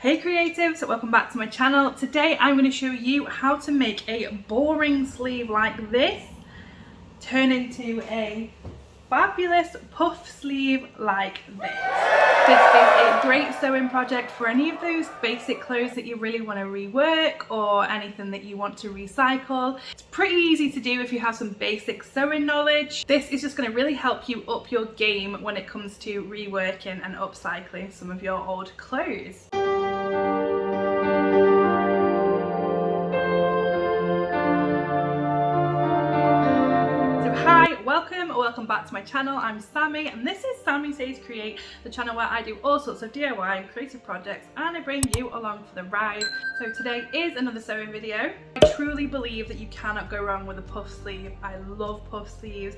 Hey creatives, welcome back to my channel. Today I'm going to show you how to make a boring sleeve like this turn into a fabulous puff sleeve like this. This is a great sewing project for any of those basic clothes that you really want to rework or anything that you want to recycle. It's pretty easy to do if you have some basic sewing knowledge. This is just going to really help you up your game when it comes to reworking and upcycling some of your old clothes. Hi, welcome back to my channel. I'm Sammy and this is Sammy Says Create, the channel where I do all sorts of DIY and creative projects and I bring you along for the ride. So today is another sewing video. I truly believe that you cannot go wrong with a puff sleeve. I love puff sleeves.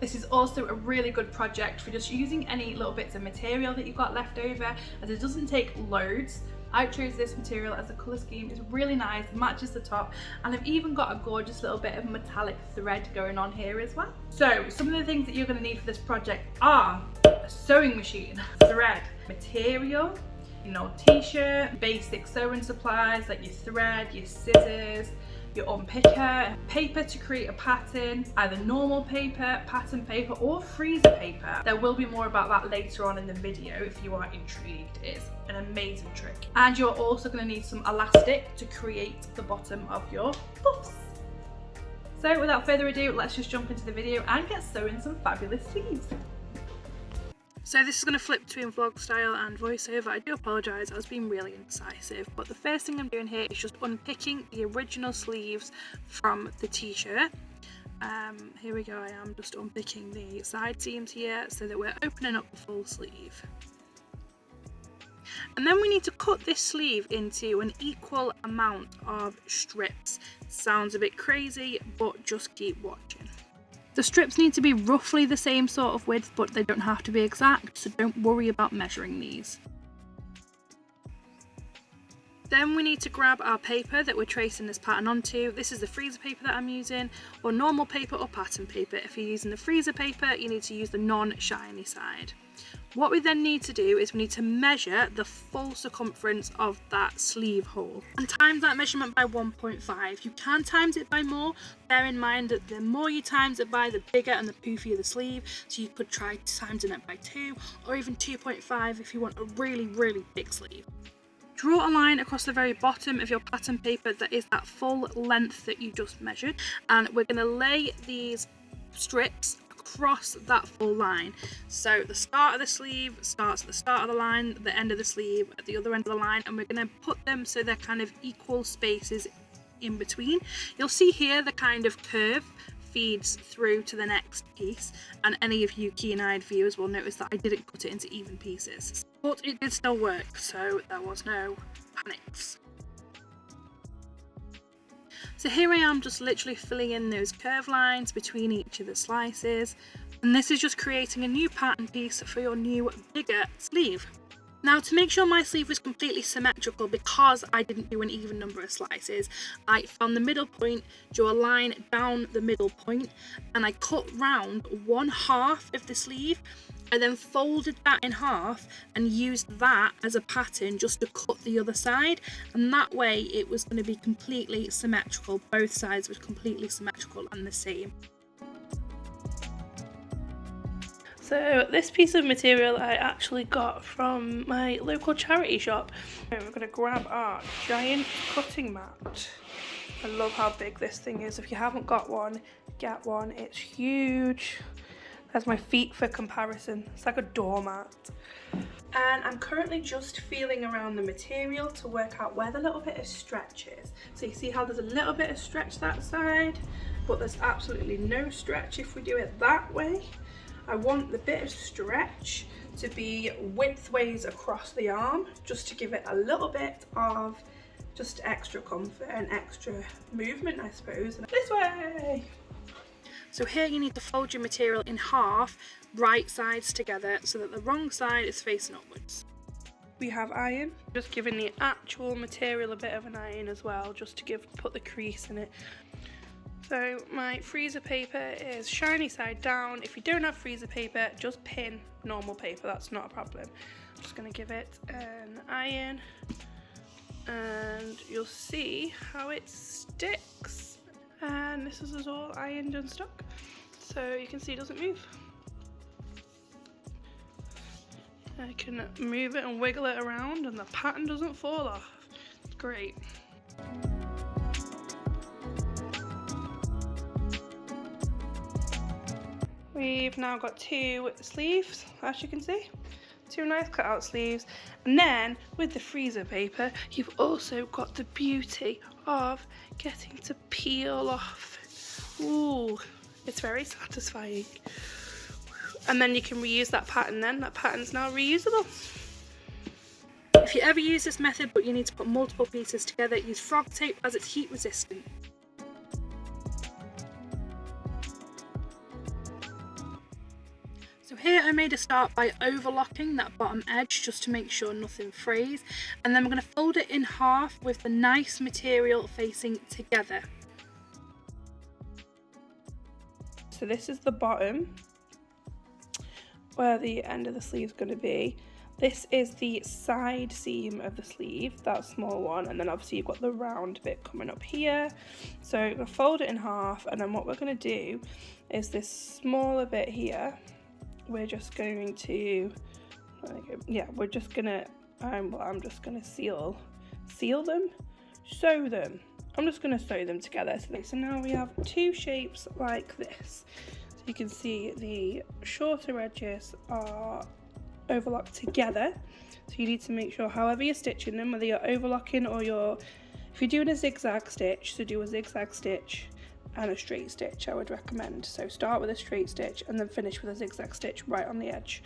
This is also a really good project for just using any little bits of material that you've got left over, as it doesn't take loads. I chose this material as a colour scheme. It's really nice, matches the top, and I've even got a gorgeous little bit of metallic thread going on here as well. So some of the things that you're going to need for this project are a sewing machine, thread, material, t-shirt, basic sewing supplies like your thread, your scissors, your unpicker, paper to create a pattern, either normal paper, pattern paper or freezer paper. There will be more about that later on in the video if you are intrigued. It's an amazing trick. And you're also going to need some elastic to create the bottom of your puffs. So without further ado, let's just jump into the video and get sewing some fabulous sleeves. So this is going to flip between vlog style and voiceover. I do apologise, I was being really indecisive, but the first thing I'm doing here is just unpicking the original sleeves from the t-shirt. Here we go, I am just unpicking the side seams here so that we're opening up the full sleeve. And then we need to cut this sleeve into an equal amount of strips. Sounds a bit crazy, but just keep watching. The strips need to be roughly the same sort of width, but they don't have to be exact, so don't worry about measuring these. Then we need to grab our paper that we're tracing this pattern onto. This is the freezer paper that I'm using, or normal paper or pattern paper. If you're using the freezer paper, you need to use the non-shiny side. What we then need to do is we need to measure the full circumference of that sleeve hole and times that measurement by 1.5. You can times it by more. Bear in mind that the more you times it by, the bigger and the poofier the sleeve. So you could try timesing it by 2 or even 2.5 if you want a really, really big sleeve. Draw a line across the very bottom of your pattern paper that is that full length that you just measured, and we're going to lay these strips across that full line. So the start of the sleeve starts at the start of the line, the end of the sleeve at the other end of the line, and we're going to put them so they're kind of equal spaces in between. You'll see here the kind of curve feeds through to the next piece, and any of you keen-eyed viewers will notice that I didn't cut it into even pieces, but it did still work, so there was no panics. So here I am just literally filling in those curve lines between each of the slices, and this is just creating a new pattern piece for your new bigger sleeve. Now, to make sure my sleeve was completely symmetrical, because I didn't do an even number of slices, I found the middle point, drew a line down the middle point, and I cut round 1/2 of the sleeve. I then folded that in half and used that as a pattern just to cut the other side, and that way it was going to be completely symmetrical. Both sides were completely symmetrical and the same. So this piece of material I actually got from my local charity shop. We're going to grab our giant cutting mat. I love how big this thing is. If you haven't got one, get one. It's huge. That's my feet for comparison. It's like a doormat. And I'm currently just feeling around the material to work out where the little bit of stretch is. So you see how there's a little bit of stretch that side, but there's absolutely no stretch if we do it that way. I want the bit of stretch to be widthways across the arm, just to give it a little bit of just extra comfort and extra movement, I suppose. This way! So here you need to fold your material in half, right sides together, so that the wrong side is facing upwards. We have iron, just giving the actual material a bit of an iron as well, just to put the crease in it. So my freezer paper is shiny side down. If you don't have freezer paper, just pin normal paper, that's not a problem. I'm just going to give it an iron and you'll see how it sticks. And this is all ironed and stuck, so you can see it doesn't move. I can move it and wiggle it around and the pattern doesn't fall off. It's great. We've now got 2 sleeves, as you can see. 2 nice cut out sleeves. And then with the freezer paper, you've also got the beauty of getting to peel off. Ooh, it's very satisfying. And then you can reuse that pattern then. That pattern's now reusable. If you ever use this method but you need to put multiple pieces together, use frog tape as it's heat resistant. So here I made a start by overlocking that bottom edge just to make sure nothing frays. And then we're going to fold it in half with the nice material facing together. So this is the bottom, where the end of the sleeve is going to be. This is the side seam of the sleeve, that small one, and then obviously you've got the round bit coming up here. So we're going to fold it in half, and then what we're going to do is this smaller bit here, we're just going to, we're just going to, I'm just going to sew them. I'm just going to sew them together. So now we have 2 shapes like this. You can see the shorter edges are overlocked together, so you need to make sure however you're stitching them, whether you're overlocking or if you're doing a zigzag stitch, so do a zigzag stitch and a straight stitch, I would recommend. So start with a straight stitch and then finish with a zigzag stitch right on the edge.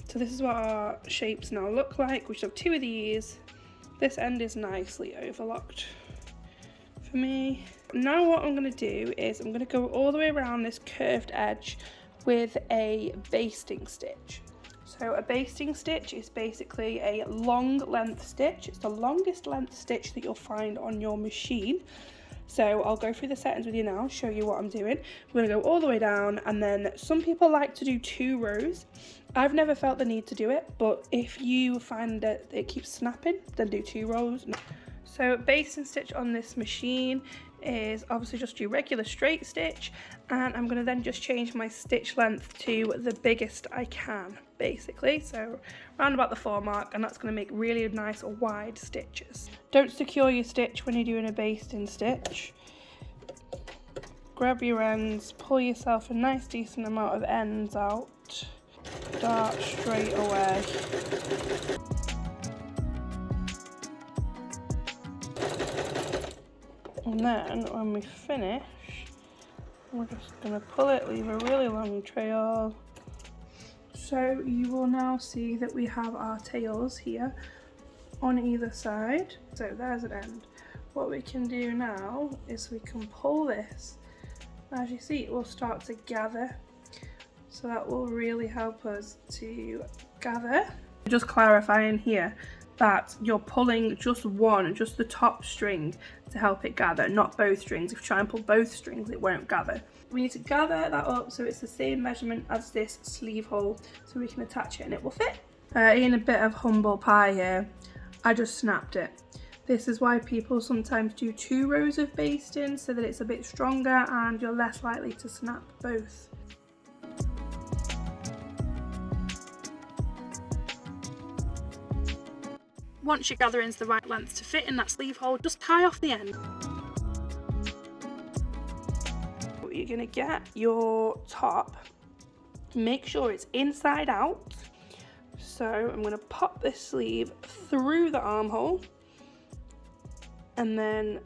So this is what our shapes now look like. We should have 2 of these. This end is nicely overlocked for me. Now what I'm going to do is I'm going to go all the way around this curved edge with a basting stitch. So a basting stitch is basically a long length stitch. It's the longest length stitch that you'll find on your machine. So I'll go through the settings with you now, show you what I'm doing. I'm going to go all the way down, and then some people like to do 2 rows. I've never felt the need to do it, but if you find that it keeps snapping, then do 2 rows. So basting stitch on this machine is obviously just your regular straight stitch, and I'm going to then just change my stitch length to the biggest I can, basically, so around about the 4 mark, and that's going to make really nice wide stitches. Don't secure your stitch when you're doing a basting stitch. Grab your ends, pull yourself a nice decent amount of ends out, start straight away. And then when we finish, we're just going to pull it, leave a really long trail. So you will now see that we have our tails here on either side. So there's an end. What we can do now is we can pull this. As you see, it will start to gather. So that will really help us to gather. Just clarifying here that you're pulling just the top string to help it gather, not both strings. If you try and pull both strings, it won't gather. We need to gather that up so it's the same measurement as this sleeve hole, so we can attach it and it will fit. In a bit of humble pie here, I just snapped it. This is why people sometimes do 2 rows of basting, so that it's a bit stronger and you're less likely to snap both. Once your gathering's the right length to fit in that sleeve hole, just tie off the end. You're going to get your top, make sure it's inside out. So I'm going to pop this sleeve through the armhole and then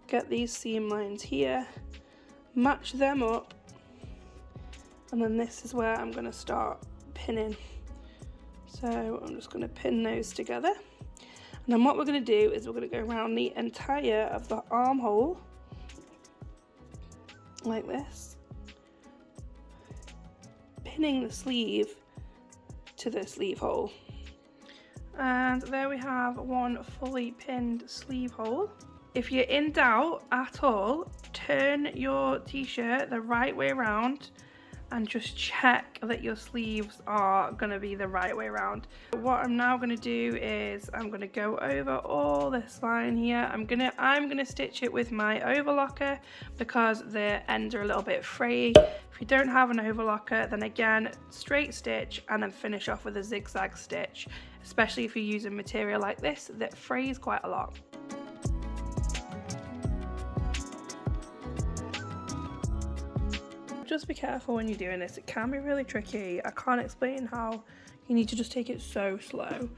get these seam lines here, match them up, and then this is where I'm going to start pinning. So I'm just going to pin those together, and then what we're going to do is we're going to go around the entire of the armhole like this, pinning the sleeve to the sleeve hole. And there we have one fully pinned sleeve hole. If you're in doubt at all, turn your t-shirt the right way around and just check that your sleeves are going to be the right way around. What I'm now going to do is I'm going to go over all this line here. I'm gonna stitch it with my overlocker because the ends are a little bit frayy. If you don't have an overlocker, then again, straight stitch and then finish off with a zigzag stitch, especially if you're using material like this that frays quite a lot. Just be careful when you're doing this, it can be really tricky. I can't explain how. You need to just take it so slow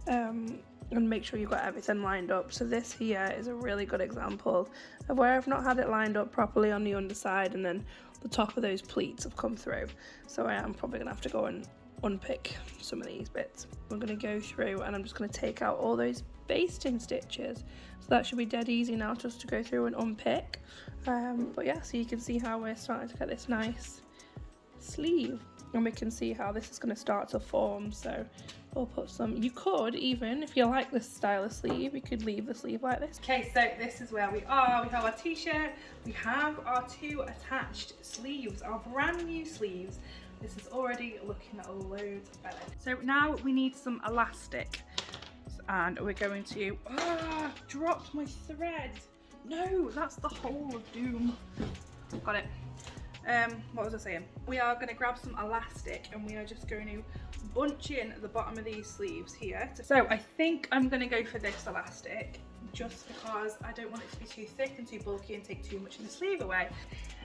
and make sure you've got everything lined up. So this here is a really good example of where I've not had it lined up properly on the underside, and then the top of those pleats have come through. So I am probably gonna have to go and unpick some of these bits. I'm gonna go through and I'm just gonna take out all those basting stitches. So that should be dead easy now just to go through and unpick. But yeah, so you can see how we're starting to get this nice sleeve, and we can see how this is going to start to form. So we'll put some, you could even, if you like this style of sleeve, you could leave the sleeve like this. Okay, so this is where we are. We have our t-shirt, we have our 2 attached sleeves, our brand new sleeves. This is already looking loads better. So now we need some elastic, and we're going to, dropped my thread. No, that's the hole of doom. Got it. What was I saying? We are going to grab some elastic and we are just going to bunch in the bottom of these sleeves here. So I think I'm going to go for this elastic just because I don't want it to be too thick and too bulky and take too much of the sleeve away.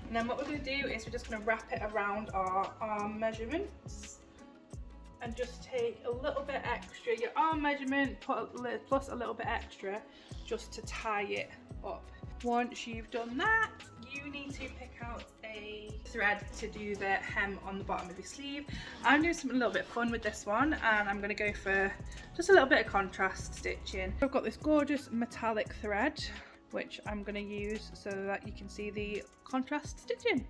And then what we're going to do is we're just going to wrap it around our arm measurements and just take a little bit extra, your arm measurement plus a little bit extra, just to tie it up. Once you've done that, you need to pick out a thread to do the hem on the bottom of your sleeve. I'm doing something a little bit fun with this one, and I'm going to go for just a little bit of contrast stitching. I've got this gorgeous metallic thread which I'm going to use so that you can see the contrast stitching.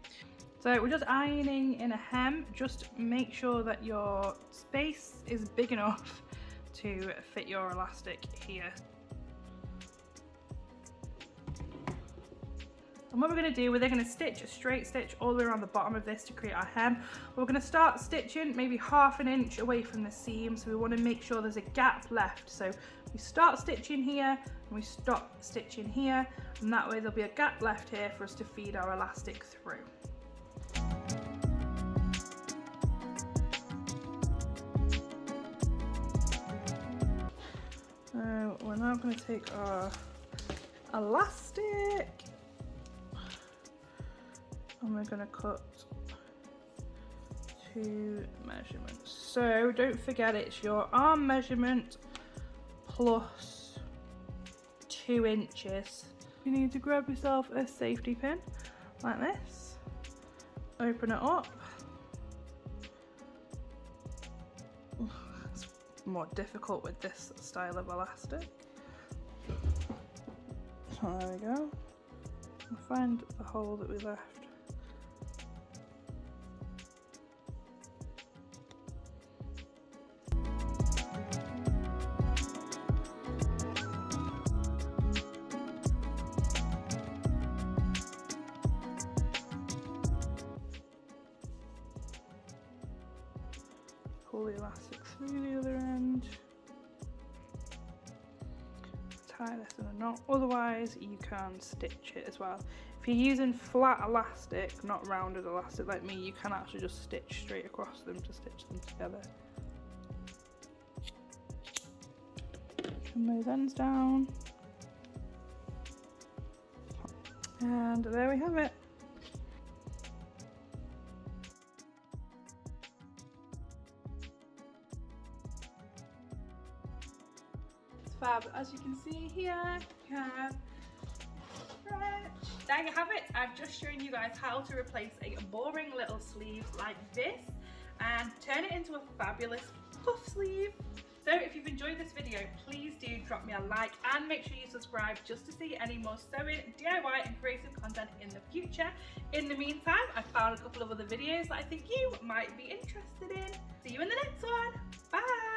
So we're just ironing in a hem. Just make sure that your space is big enough to fit your elastic here. And what we're going to do, we're then going to stitch a straight stitch all the way around the bottom of this to create our hem. We're going to start stitching maybe ½ an inch away from the seam, so we want to make sure there's a gap left. So we start stitching here and we stop stitching here, and that way there'll be a gap left here for us to feed our elastic through. So we're now going to take our elastic and we're going to cut 2 measurements. So don't forget, it's your arm measurement plus 2 inches. You need to grab yourself a safety pin like this, open it up. It's more difficult with this style of elastic. So there we go. We'll find the hole that we left. Pull the elastic through the other end, tie this in a knot, otherwise you can stitch it as well. If you're using flat elastic, not rounded elastic like me, you can actually just stitch straight across them to stitch them together. Trim those ends down, and there we have it. Fab. As you can see here, you have stretch. There you have it. I've just shown you guys how to replace a boring little sleeve like this and turn it into a fabulous puff sleeve. So if you've enjoyed this video, please do drop me a like and make sure you subscribe just to see any more sewing, DIY and creative content in the future. In the meantime, I found a couple of other videos that I think you might be interested in. See you in the next one. Bye!